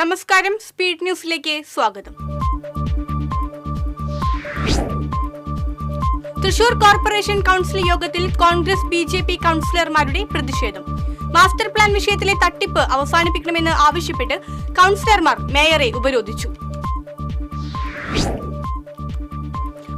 നമസ്കാരം, സ്പീഡ് ന്യൂസിലേക്ക് സ്വാഗതം. തൃശൂർ കോർപ്പറേഷൻ കൗൺസിൽ യോഗത്തിൽ കോൺഗ്രസ് ബി.ജെ.പി. കൗൺസിലർമാരുടെ പ്രതിഷേധം. മാസ്റ്റർ പ്ലാൻ വിഷയത്തിലെ തട്ടിപ്പ് അവസാനിപ്പിക്കണമെന്ന് ആവശ്യപ്പെട്ട് കൗൺസിലർമാർ മേയറെ ഉപരോധിച്ചു.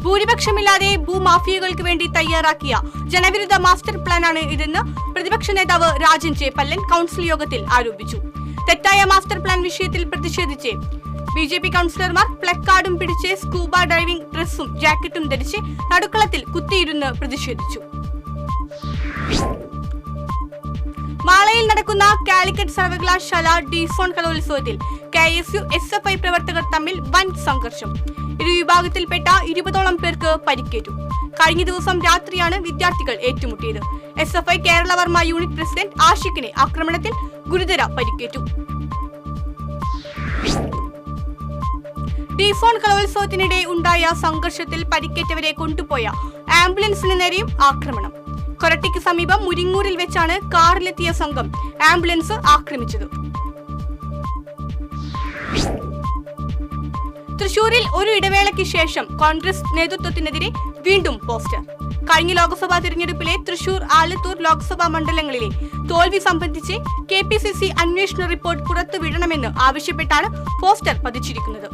ഭൂരിപക്ഷമില്ലാതെ ഭൂമാഫിയകൾക്ക് വേണ്ടി തയ്യാറാക്കിയ ജനവിരുദ്ധ മാസ്റ്റർ പ്ലാനാണ് ഇതെന്ന് പ്രതിപക്ഷ നേതാവ് രാജൻ ജെ പല്ലൻ കൗൺസിൽ യോഗത്തിൽ ആരോപിച്ചു. തെറ്റായ മാസ്റ്റർ പ്ലാൻ വിഷയത്തിൽ പ്രതിഷേധിച്ച് ബി.ജെ.പി. കൗൺസിലർമാർ പ്ലക്കാർഡും പിടിച്ച് സ്കൂബ ഡൈവിംഗ് ഡ്രസ്സും ജാക്കറ്റും ധരിച്ച് നടുക്കളത്തിൽ കുത്തിയിരുന്ന് പ്രതിഷേധിച്ചു. മാളയിൽ നടക്കുന്ന കാലിക്കറ്റ് സർവകലാശാല ഡിസോൺ കലോത്സവത്തിൽ KSU SFI പ്രവർത്തകർ തമ്മിൽ വൻ സംഘർഷം. ഇരു വിഭാഗത്തിൽപ്പെട്ട 20ഓളം പേർക്ക് പരിക്കേറ്റു. കഴിഞ്ഞ ദിവസം രാത്രിയാണ് വിദ്യാർത്ഥികൾ ഏറ്റുമുട്ടിയത്. SFI കേരളവർമ്മ യൂണിറ്റ് പ്രസിഡന്റ് ആഷിഖിന് ആക്രമണത്തിൽ ഗുരുതര പരിക്കേറ്റു. ഡിസോൺ കലോത്സവത്തിനിടെ ഉണ്ടായ സംഘർഷത്തിൽ പരിക്കേറ്റവരെ കൊണ്ടുപോയ ആംബുലൻസിന് നേരെയും ആക്രമണം. കൊരട്ടിക്ക് സമീപം മുരിങ്ങൂരിൽ വെച്ചാണ് കാറിലെത്തിയ സംഘം ആംബുലൻസ് ആക്രമിച്ചത്. തൃശൂരിൽ ഒരു ഇടവേളയ്ക്ക് ശേഷം കോൺഗ്രസ് നേതൃത്വത്തിനെതിരെ വീണ്ടും പോസ്റ്റർ. കഴിഞ്ഞ ലോക്സഭാ തിരഞ്ഞെടുപ്പിലെ തൃശൂർ, ആലത്തൂർ ലോക്സഭാ മണ്ഡലങ്ങളിലെ തോൽവി സംബന്ധിച്ച് KPCC അന്വേഷണ റിപ്പോർട്ട് പുറത്തുവിടണമെന്ന് ആവശ്യപ്പെട്ടാണ് പോസ്റ്റർ പതിച്ചിരിക്കുന്നത്.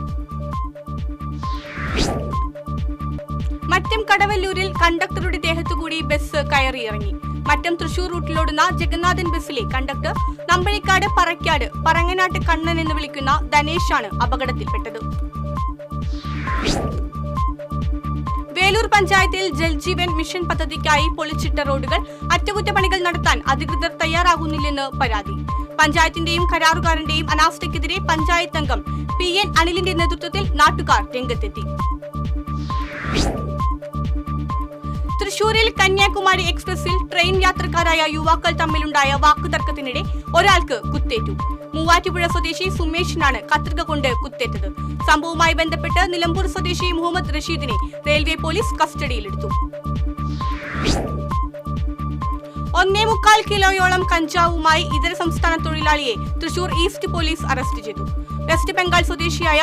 മറ്റം കടവല്ലൂരിൽ കണ്ടക്ടറുടെ ദേഹത്തുകൂടി ബസ് കയറിയിറങ്ങി. മറ്റം തൃശൂർ റൂട്ടിലോടുന്ന ജഗന്നാഥൻ ബസ്സിലെ കണ്ടക്ടർ നമ്പഴിക്കാട് പറക്കാട് പറങ്ങനാട്ട് കണ്ണൻ എന്ന് വിളിക്കുന്ന ധനേഷാണ് അപകടത്തിൽപ്പെട്ടത്. വേലൂർ പഞ്ചായത്തിൽ ജൽജീവൻ മിഷൻ പദ്ധതിക്കായി പൊളിച്ചിട്ട റോഡുകൾ അറ്റകുറ്റപ്പണികൾ നടത്താൻ അധികൃതർ തയ്യാറാകുന്നില്ലെന്ന് പരാതി. പഞ്ചായത്തിന്റെയും കരാറുകാരന്റെയും അനാസ്ഥയ്ക്കെതിരെ പഞ്ചായത്ത് അംഗം PN അനിലിന്റെ നേതൃത്വത്തിൽ നാട്ടുകാർ രംഗത്തെത്തി. തൃശൂരിൽ കന്യാകുമാരി എക്സ്പ്രസിൽ ട്രെയിൻ യാത്രക്കാരായ യുവാക്കൾ തമ്മിലുണ്ടായ വാക്കുതർക്കത്തിനിടെ ഒരാൾക്ക് കുത്തേറ്റു. മൂവാറ്റുപുഴ സ്വദേശി സുമേഷിനാണ് കത്രിക കൊണ്ട് കുത്തേറ്റത്. സംഭവവുമായി ബന്ധപ്പെട്ട് നിലമ്പൂർ സ്വദേശി മുഹമ്മദ് റഷീദിനെ റെയിൽവേ പോലീസ് കസ്റ്റഡിയിലെടുത്തു. 1.25 കിലോയോളം കഞ്ചാവുമായി ഇതര സംസ്ഥാന തൊഴിലാളിയെ തൃശൂർ ഈസ്റ്റ് പോലീസ് അറസ്റ്റ് ചെയ്തു. വെസ്റ്റ് ബംഗാൾ സ്വദേശിയായ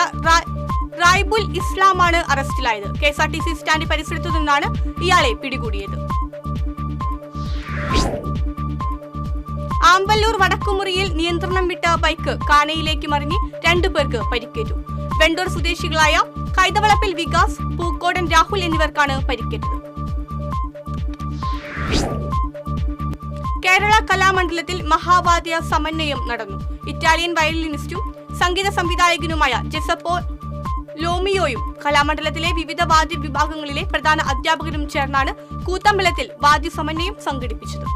റായ്ബുൽ ഇസ്ലാമാണ് അറസ്റ്റിലായത്. KSRTC സ്റ്റാൻഡ് പരിസരത്തു നിന്നാണ് ഇയാളെ പിടികൂടിയത്. ആമ്പല്ലൂർ വടക്കുമുറിയിൽ നിയന്ത്രണം വിട്ട ബൈക്ക് കാനയിലേക്ക് മറിഞ്ഞ് 2 പേർക്ക് പരിക്കേറ്റു. വെണ്ടൂർ സ്വദേശികളായ കൈതവളപ്പിൽ വികാസ്, പൂക്കോടൻ രാഹുൽ എന്നിവർക്കാണ് പരിക്കേറ്റത്. കേരള കലാമണ്ഡലത്തിൽ മഹാവാദ്യ സമന്വയം നടന്നു. ഇറ്റാലിയൻ വയലിനിസ്റ്റും സംഗീത സംവിധായകനുമായ ജെസപ്പോ ലോമിയോയും കലാമണ്ഡലത്തിലെ വിവിധ വാദ്യ വിഭാഗങ്ങളിലെ പ്രധാന അധ്യാപകരും ചേർന്നാണ് കൂത്തമ്പലത്തിൽ വാദ്യസമന്വയം സംഘടിപ്പിച്ചത്.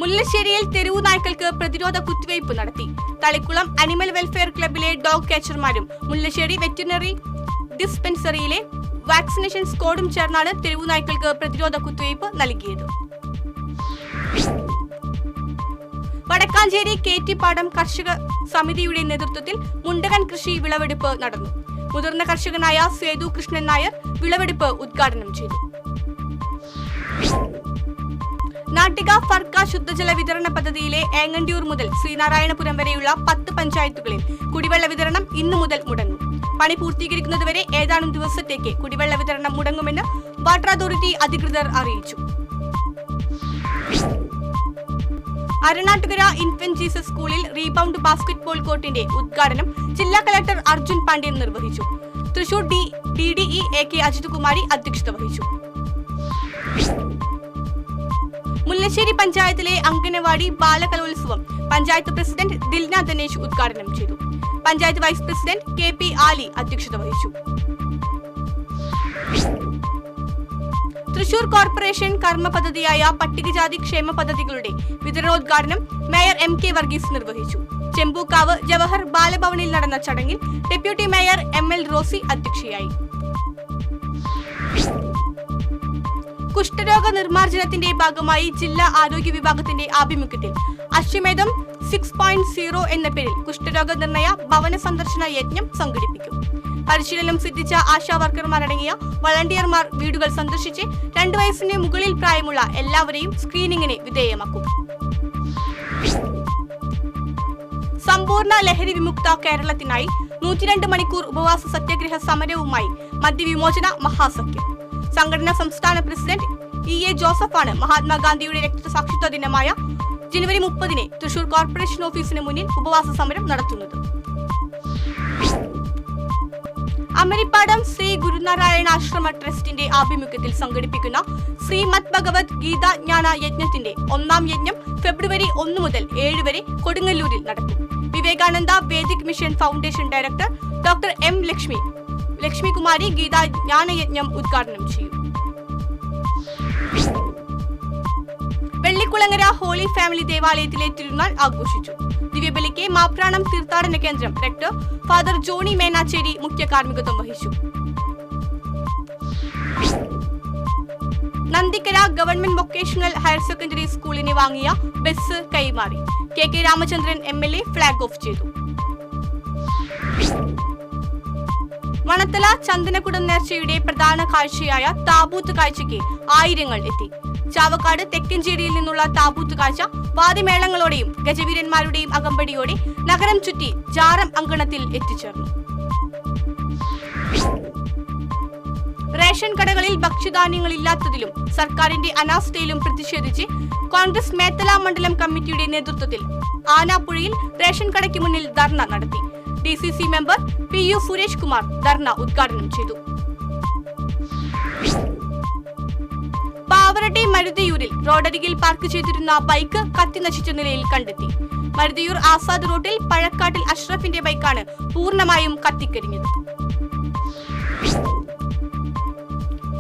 മുല്ലശ്ശേരിയിൽ തെരുവു നായ്ക്കൾക്ക് പ്രതിരോധ കുത്തിവയ്പ് നടത്തി. തളിക്കുളം അനിമൽ വെൽഫെയർ ക്ലബിലെ ഡോഗ് ക്യാച്ചർമാരും മുല്ലശ്ശേരി വെറ്റിനറി ഡിസ്പെൻസറിയിലെ വാക്സിനേഷൻ സ്ക്വാഡും ചേർന്നാണ് തെരുവു നായ്ക്കൾക്ക് പ്രതിരോധ കുത്തിവയ്പ് നൽകിയത്. വടക്കാഞ്ചേരി കേറ്റിപ്പാടം കർഷക സമിതിയുടെ നേതൃത്വത്തിൽ മുണ്ടകൻ കൃഷി വിളവെടുപ്പ് നടന്നു. മുതിർന്ന കർഷകനായ സേതു കൃഷ്ണൻ നായർ വിളവെടുപ്പ് ഉദ്ഘാടനം ചെയ്തു. നാട്ടിക ഫർക്ക ശുദ്ധജല വിതരണ പദ്ധതിയിലെ ഏങ്ങണ്ടിയൂർ മുതൽ ശ്രീനാരായണപുരം വരെയുള്ള 10 പഞ്ചായത്തുകളിൽ കുടിവെള്ള വിതരണം ഇന്നു മുതൽ മുടങ്ങും. പണി പൂർത്തീകരിക്കുന്നതുവരെ ഏതാനും ദിവസത്തേക്ക് കുടിവെള്ള വിതരണം മുടങ്ങുമെന്ന് വാട്ടർ അതോറിറ്റി അധികൃതർ അറിയിച്ചു. അരണാട്ടുകര ഇൻഫന്റ് ജീസസ് സ്കൂളിൽ റീബൗണ്ട് ബാസ്കറ്റ്ബോൾ കോർട്ടിന്റെ ഉദ്ഘാടനം ജില്ലാ കളക്ടർ അർജുൻ പാണ്ഡ്യൻ നിർവഹിച്ചു. തൃശൂർ DDE AK അജിത് കുമാരി അധ്യക്ഷത വഹിച്ചു. മുല്ലശ്ശേരി പഞ്ചായത്തിലെ അംഗനവാടി ബാലകലോത്സവം പഞ്ചായത്ത് പ്രസിഡന്റ് ദിൽന ധനേഷ് ഉദ്ഘാടനം ചെയ്തു. പഞ്ചായത്ത് വൈസ് പ്രസിഡന്റ് KP ആലി അധ്യക്ഷത വഹിച്ചു. തൃശൂർ കോർപ്പറേഷൻ കർമ്മ പദ്ധതിയായ പട്ടികജാതി ക്ഷേമ പദ്ധതികളുടെ വിതരണോദ്ഘാടനം മേയർ MK വർഗീസ് നിർവഹിച്ചു. ചെമ്പൂക്കാവ് ജവഹർ ബാലഭവനിൽ നടന്ന ചടങ്ങിൽ ഡെപ്യൂട്ടി മേയർ ML റോസി അധ്യക്ഷയായി. കുഷ്ഠരോഗ നിർമ്മാർജ്ജനത്തിന്റെ ഭാഗമായി ജില്ലാ ആരോഗ്യ വിഭാഗത്തിന്റെ ആഭിമുഖ്യത്തിൽ അശ്വമേധം 6.0 എന്ന പേരിൽ കുഷ്ഠരോഗ നിർണയ ഭവന സന്ദർശന യജ്ഞം സംഘടിപ്പിക്കും. പരിശീലനം സിദ്ധിച്ച ആശാ വർക്കർമാരടങ്ങിയ വളണ്ടിയർമാർ വീടുകൾ സന്ദർശിച്ച് 2 വയസ്സിന് മുകളിൽ പ്രായമുള്ള എല്ലാവരെയും സ്ക്രീനിങ്ങിന് വിധേയമാക്കും. സമ്പൂർണ്ണ ലഹരി വിമുക്ത കേരളത്തിനായി 102 മണിക്കൂർ ഉപവാസ സത്യാഗ്രഹ സമരവുമായി മദ്യവിമോചന മഹാസഖ്യം. സംഘടനാ സംസ്ഥാന പ്രസിഡന്റ് EA ജോസഫാണ് മഹാത്മാഗാന്ധിയുടെ രക്തസാക്ഷിത്വ ദിനമായ ജനുവരി 30 തൃശൂർ കോർപ്പറേഷൻ ഓഫീസിന് മുന്നിൽ ഉപവാസ സമരം നടത്തുന്നത്. അമരിപ്പാടം ശ്രീ ഗുരുനാരായണ ആശ്രമ ട്രസ്റ്റിന്റെ ആഭിമുഖ്യത്തിൽ സംഘടിപ്പിക്കുന്ന ശ്രീമദ് ഭഗവത് ഗീതാ ജ്ഞാന യജ്ഞത്തിന്റെ 1ാം യജ്ഞം ഫെബ്രുവരി 1 മുതൽ 7 വരെ കൊടുങ്ങല്ലൂരിൽ നടക്കും. Vivekananda Vedic mission foundation director doctor M. Lakshmikumari Gita Jnanayajnam ഉദ്ഘാടനം ചെയ്യും. വെള്ളിക്കുളങ്ങര ഹോളി ഫാമിലി ദേവാലയത്തിലെ തിരുനാൾ ആഘോഷിച്ചു. ദിവ്യബലിക്ക് മാപ്രാണം തീർത്ഥാടന കേന്ദ്രം റെക്ടർ ഫാദർ ജോണി മേനാച്ചേരി മുഖ്യ കാർമ്മികത്വം വഹിച്ചു. Nandikkara government vocational higher secondary സ്കൂളിന് വാങ്ങിയ ബസ് കൈമാറി. KK Ramachandran MLA flag off ചെയ്തു. മണത്തല ചന്ദനക്കുടം നേർച്ചയുടെ പ്രധാന കാഴ്ചയായ താബൂത്ത് കാഴ്ചയ്ക്ക് ആയിരങ്ങൾ എത്തി. ചാവക്കാട് തെക്കഞ്ചേരിയിൽ നിന്നുള്ള താബൂത്ത് കാഴ്ച വാദ്യമേളങ്ങളോടെയും ഗജവീരന്മാരുടെയും അകമ്പടിയോടെ നഗരം ചുറ്റി ജാറം അങ്കണത്തിൽ എത്തിച്ചേർന്നു. റേഷൻ കടകളിൽ ഭക്ഷ്യധാന്യങ്ങളില്ലാത്തതിലും സർക്കാരിന്റെ അനാസ്ഥയിലും പ്രതിഷേധിച്ച് കോൺഗ്രസ് മേത്തല മണ്ഡലം കമ്മിറ്റിയുടെ നേതൃത്വത്തിൽ ആനാപ്പുഴയിൽ റേഷൻ കടയ്ക്ക് മുന്നിൽ ധർണ നടത്തി. DCC member PU Suresh Kumar dharna ഉദ്ഘാടനം ചെയ്തു. പാവറട്ടി മരുതിയൂരിൽ റോഡരികിൽ പാർക്ക് ചെയ്തിരുന്ന ബൈക്ക് കത്തിനശിച്ച നിലയിൽ കണ്ടെത്തി. മരുതിയൂർ ആസാദ് റോഡിൽ പഴക്കാട്ടിൽ അഷ്റഫിന്റെ ബൈക്കാണ് പൂർണ്ണമായും കത്തിക്കരിഞ്ഞത്.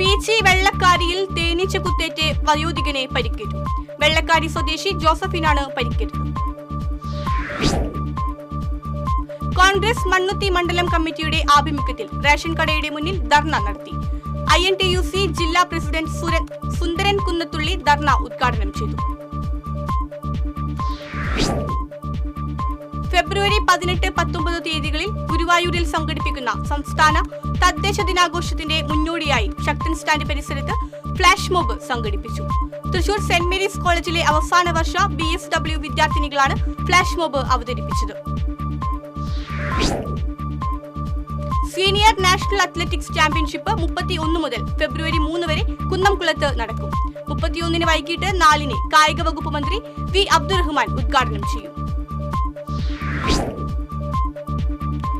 പീച്ചി വെള്ളക്കാരിയിൽ തേനീച്ച കുത്തേറ്റ് വയോധികനെ പരിക്കേറ്റു. വെള്ളക്കാരി സ്വദേശി ജോസഫിനാണ് പരിക്കേറ്റത്. കോൺഗ്രസ് മണ്ണുത്തി മണ്ഡലം കമ്മിറ്റിയുടെ ആഭിമുഖ്യത്തിൽ റേഷൻ കടയുടെ മുന്നിൽ ധർണ നടത്തി. INTUC ജില്ലാ പ്രസിഡന്റ് സുന്ദരൻ കുന്നത്തുള്ളി ധർണ ഉദ്ഘാടനം ചെയ്തു. ഫെബ്രുവരി 18, 19 തീയതികളിൽ ഗുരുവായൂരിൽ സംഘടിപ്പിക്കുന്ന സംസ്ഥാന തദ്ദേശ ദിനാഘോഷത്തിന്റെ മുന്നോടിയായി ശക്തൻ സ്റ്റാൻഡ് പരിസരത്ത് ഫ്ലാഷ് മോബ് സംഘടിപ്പിച്ചു. തൃശൂർ സെന്റ് മേരീസ് കോളേജിലെ അവസാന വർഷ BSW വിദ്യാർത്ഥിനികളാണ് ഫ്ലാഷ് മോബ് അവതരിപ്പിച്ചത്. സീനിയർ നാഷണൽ അത്ലറ്റിക്സ് ചാമ്പ്യൻഷിപ്പ് 31 മുതൽ ഫെബ്രുവരി 3 വരെ കുന്നംകുളത്ത് നടക്കും. 31 വൈകിട്ട് 4 കായിക വകുപ്പ് മന്ത്രി V. അബ്ദുറഹ്മാൻ ഉദ്ഘാടനം ചെയ്യും.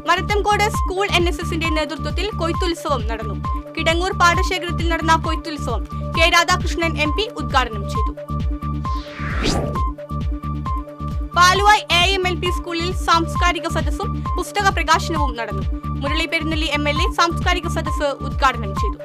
മരത്തംകോട് സ്കൂൾ NSSന്റെ നേതൃത്വത്തിൽ കൊയ്ത്തുത്സവം നടന്നു. കിടങ്ങൂർ പാടശേഖരത്തിൽ നടന്ന കൊയ്ത്തുത്സവം K. രാധാകൃഷ്ണൻ MP ഉദ്ഘാടനം ചെയ്തു. പാലുവായ് AMLP സ്കൂളിൽ സാംസ്കാരിക സദസ്സും പുസ്തക പ്രകാശനവും നടന്നു. മുരളി പെരുന്നെല്ലി MLA സാംസ്കാരിക സദസ്സ് ഉദ്ഘാടനം ചെയ്തു.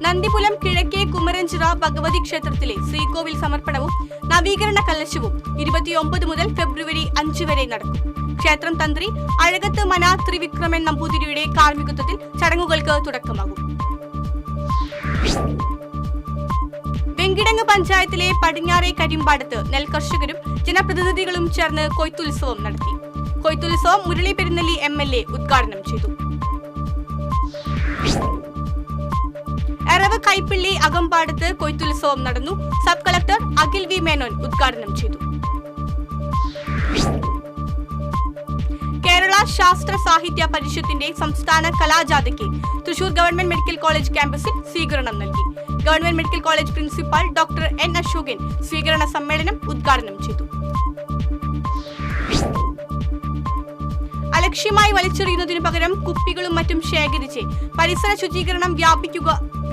നന്ദിപുലം കിഴക്കേ കുമരഞ്ചിറ ഭഗവതി ക്ഷേത്രത്തിലെ ശ്രീകോവിൽ സമർപ്പണവും നവീകരണ കലശവും 29 മുതൽ ഫെബ്രുവരി 5 വരെ നടക്കും. ക്ഷേത്രം തന്ത്രി അഴകത്ത് മന ത്രിവിക്രമൻ നമ്പൂതിരിയുടെ കാർമ്മികത്വത്തിൽ ചടങ്ങുകൾക്ക് തുടക്കമാകും. വെങ്കിടങ്ങ് പഞ്ചായത്തിലെ പടിഞ്ഞാറേ കരിമ്പാടത്ത് നെൽകർഷകരും ജനപ്രതിനിധികളും ചേർന്ന് കൊയ്ത്തുത്സവം നടത്തി. കൊയ്ത്തുത്സവം മുരളി പെരുന്നെല്ലി MLA ഉദ്ഘാടനം ചെയ്തു. എറവ് കൈപ്പിള്ളി അകമ്പാടത്ത് കൊയ്ത്തുത്സവം നടന്നു. Sub collector Akhil V. Menon ഉദ്ഘാടനം ചെയ്തു. കേരള ശാസ്ത്ര സാഹിത്യ പരിഷത്തിന്റെ സംസ്ഥാന കലാജാഥയ്ക്ക് തൃശൂർ ഗവൺമെന്റ് മെഡിക്കൽ കോളേജ് ക്യാമ്പസിൽ സ്വീകരണം നൽകി. Government medical college principal doctor N. Ashokan സ്വീകരണ സമ്മേളനം ഉദ്ഘാടനം ചെയ്തു. അലക്ഷ്യമായി വലിച്ചെറിയുന്നതിനു പകരം കുപ്പികളും മറ്റും ശേഖരിച്ച് പരിസര ശുചീകരണം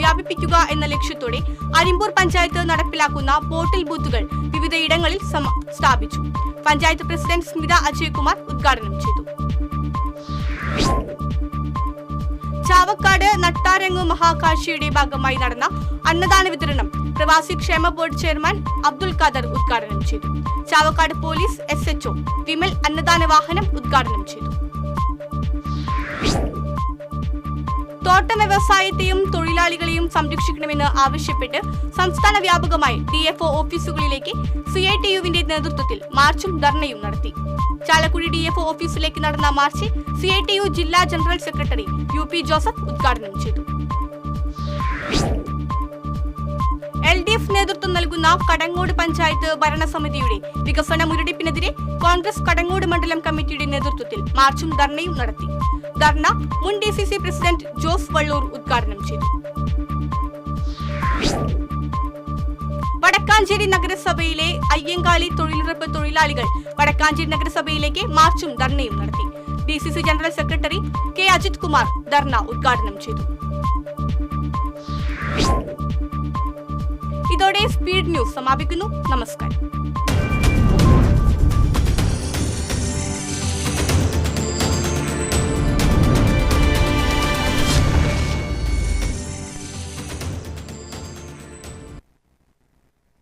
വ്യാപിപ്പിക്കുക എന്ന ലക്ഷ്യത്തോടെ അരിമ്പൂർ പഞ്ചായത്ത് നടപ്പിലാക്കുന്ന ബോട്ടിൽ ബൂത്തുകൾ വിവിധയിടങ്ങളിൽ സ്ഥാപിച്ചു. പഞ്ചായത്ത് പ്രസിഡന്റ് സ്മിത അജയ്കുമാർ ഉദ്ഘാടനം ചെയ്തു. ചാവക്കാട് നട്ടാരങ്ങ് മഹാകാഴ്ചയുടെ ഭാഗമായി നടന്ന അന്നദാന വിതരണം പ്രവാസി ക്ഷേമ ബോർഡ് ചെയർമാൻ അബ്ദുൽ ഖാദർ ഉദ്ഘാടനം ചെയ്തു. ചാവക്കാട് പോലീസ് SHO വിമൽ അന്നദാന വാഹനം ഉദ്ഘാടനം ചെയ്തു. തോട്ട വ്യവസായത്തെയും തൊഴിലാളികളെയും സംരക്ഷിക്കണമെന്ന് ആവശ്യപ്പെട്ട് സംസ്ഥാന വ്യാപകമായി DFO ഓഫീസുകളിലേക്ക് CITUവിന്റെ നേതൃത്വത്തിൽ മാർച്ചും ധർണയും നടത്തി. ചാലക്കുടി DFO ഓഫീസിലേക്ക് നടന്ന മാർച്ച് CITU ജില്ലാ ജനറൽ സെക്രട്ടറി UP ജോസഫ് ഉദ്ഘാടനം ചെയ്തു. LDF നേതൃത്വം നൽകുന്ന കടങ്ങോട് പഞ്ചായത്ത് ഭരണസമിതിയുടെ വികസന മുരടിപ്പിനെതിരെ കോൺഗ്രസ് കടങ്ങോട് മണ്ഡലം കമ്മിറ്റിയുടെ നേതൃത്വത്തിൽ മാർച്ചും ധർണയും നടത്തി. ധർണ മുൻ DCC പ്രസിഡന്റ് ജോസ് വള്ളൂർ ഉദ്ഘാടനം ചെയ്തു. വടക്കാഞ്ചേരി നഗരസഭയിലെ അയ്യങ്കാളി തൊഴിലുറപ്പ് തൊഴിലാളികൾ വടക്കാഞ്ചേരി നഗരസഭയിലേക്ക് മാർച്ചും ധർണയും നടത്തി. DCC general secretary K. Ajith Kumar dharna ഉദ്ഘാടനം ചെയ്തു. ഇതോടെ സ്പീഡ് ന്യൂസ് സമാപിക്കുന്നു. നമസ്കാരം.